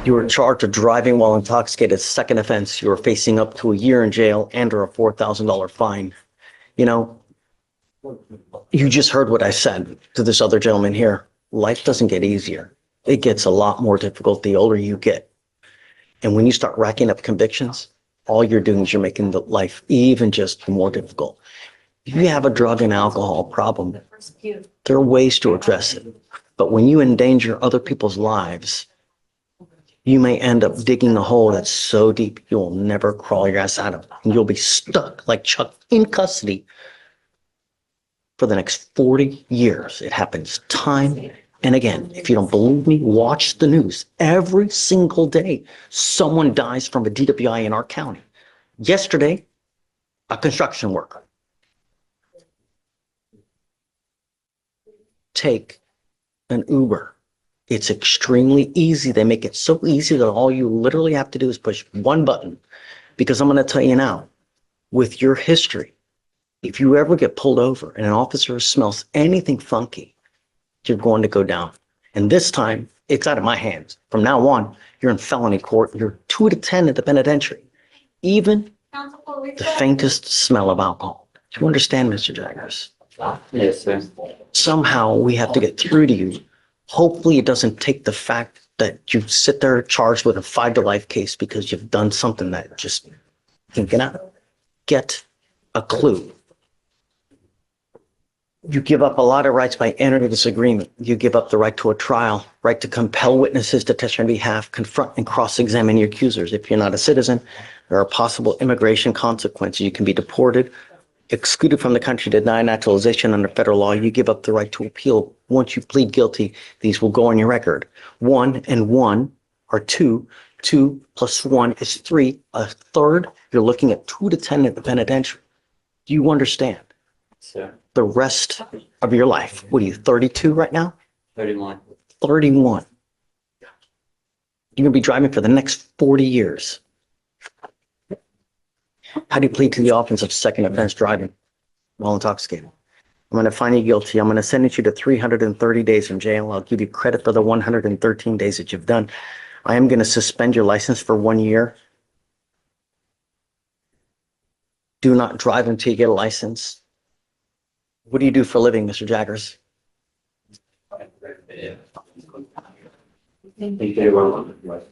You were charged of driving while intoxicated, second offense. You were facing up to a year in jail and or a $4,000 fine. You know, you just heard what I said to this other gentleman here. Life doesn't get easier. It gets a lot more difficult the older you get. And when you start racking up convictions, all you're doing is you're making the life even just more difficult. If you have a drug and alcohol problem, there are ways to address it. But when you endanger other people's lives, you may end up digging a hole that's so deep you'll never crawl your ass out of it. And you'll be stuck like Chuck in custody for the next 40 years. It happens time and again. If you don't believe me, watch the news. Every single day, someone dies from a DWI in our county. Yesterday, a construction worker. Take an Uber. It's extremely easy. They make it so easy that all you literally have to do is push one button. Because I'm going to tell you now, with your history, if you ever get pulled over and an officer smells anything funky, you're going to go down. And this time, it's out of my hands. From now on, you're in felony court. You're 2 to 10 at the penitentiary. Even the faintest smell of alcohol. Do you understand, Mr. Jaggers? Yes, sir. Somehow we have to get through to you. Hopefully it doesn't take the fact that you sit there charged with a 5 to life case because you've done something that just can't get out. Get a clue. You give up a lot of rights by entering this agreement. You give up the right to a trial, right to compel witnesses to testify on behalf, confront and cross-examine your accusers. If you're not a citizen, there are possible immigration consequences. You can be deported, excluded from the country, denied naturalization under federal law. You give up the right to appeal. Once you plead guilty, these will go on your record. 1 and 1 are 2. 2 plus 1 is 3. A third, you're looking at 2 to 10 at the penitentiary. Do you understand? Sir. The rest of your life. What are you, 32 right now? 31. 31. You're going to be driving for the next 40 years. How do you plead to the offense of second offense driving while intoxicated? I'm going to find you guilty. I'm going to sentence you to 330 days in jail. I'll give you credit for the 113 days that you've done. I am going to suspend your license for 1 year. Do not drive until you get a license. What do you do for a living, Mr. Jaggers?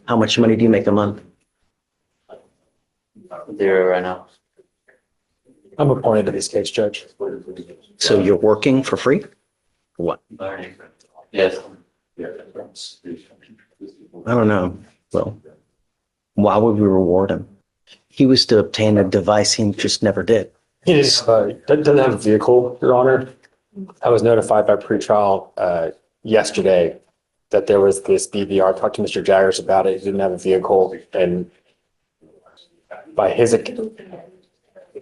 How much money do you make a month? 0 right now. I'm appointed to this case, Judge. So you're working for free? What? Yes. I don't know. Well, why would we reward him? He was to obtain a device he just never did. He doesn't have a vehicle, Your Honor. I was notified by pretrial yesterday that there was this BVR. Talked to Mr. Jaggers about it. He didn't have a vehicle, and by his account,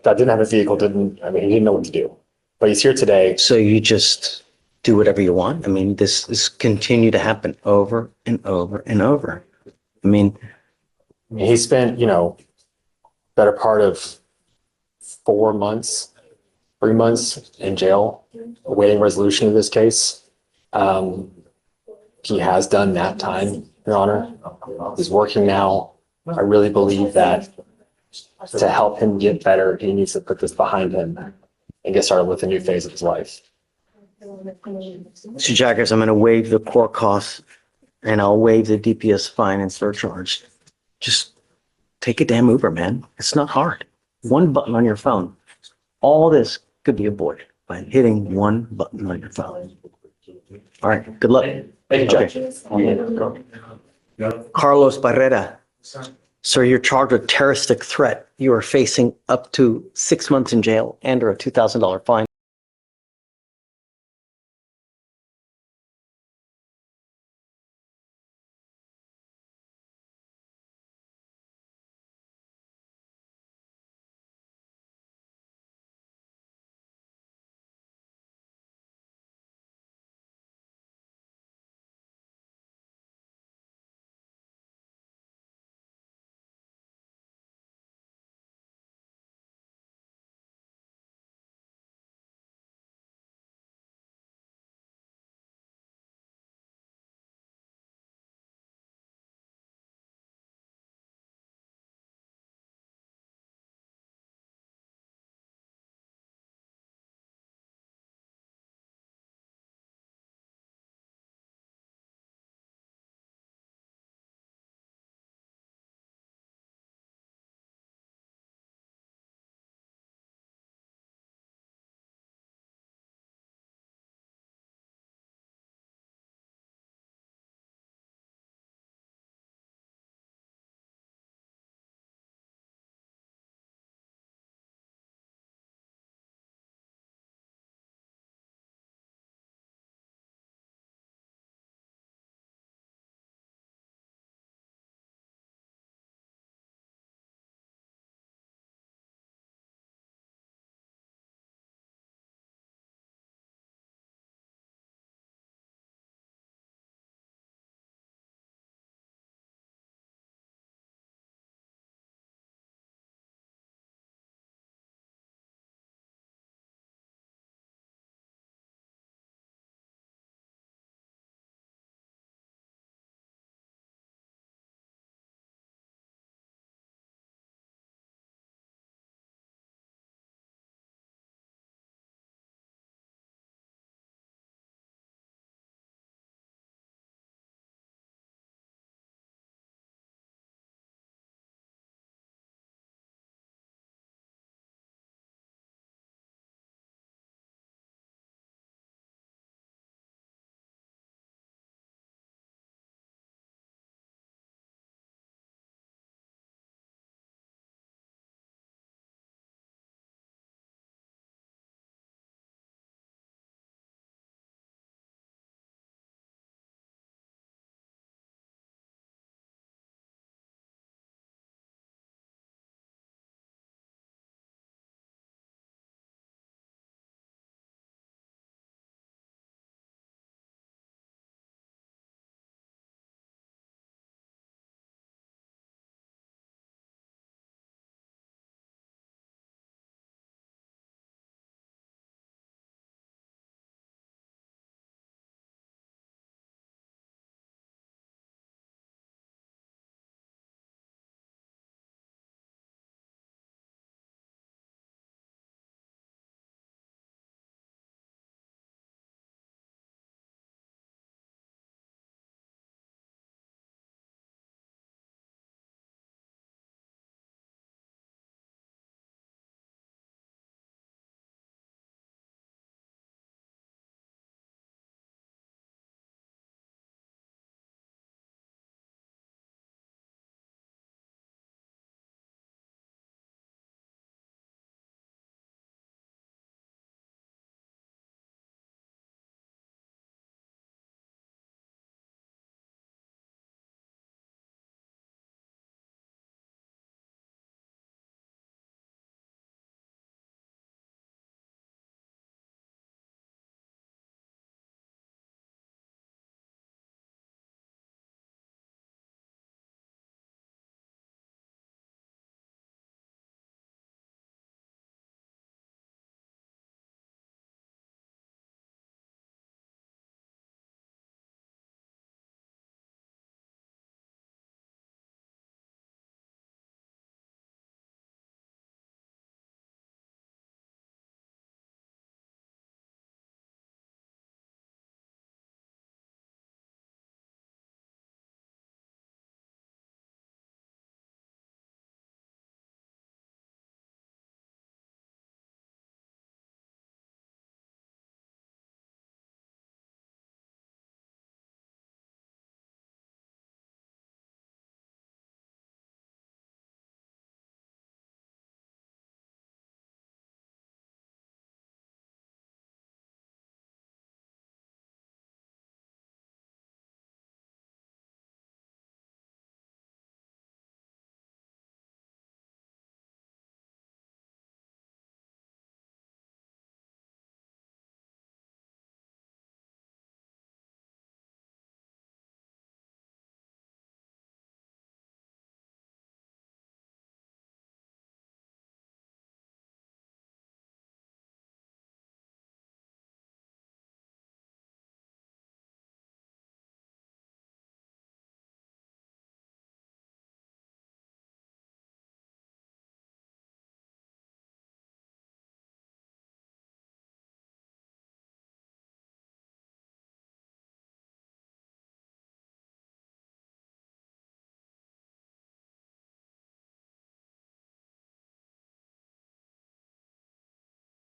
that didn't have a vehicle. He didn't know what to do. But he's here today. So you just do whatever you want? I mean, this is continue to happen over and over and over. I mean, He spent, better part of 4 months, 3 months in jail, awaiting resolution of this case. He has done that time, Your Honor. He's working now. I really believe that to help him get better, he needs to put this behind him and get started with a new phase of his life. Mr. Jaggers, I'm going to waive the court costs and I'll waive the DPS fine and surcharge. Just take a damn Uber, man. It's not hard. One button on your phone. All this could be avoided by hitting one button on your phone. All right. Good luck. Thank you, Judge. Carlos Barrera. Sir, you're charged with terroristic threat. You are facing up to 6 months in jail and or a $2,000 fine.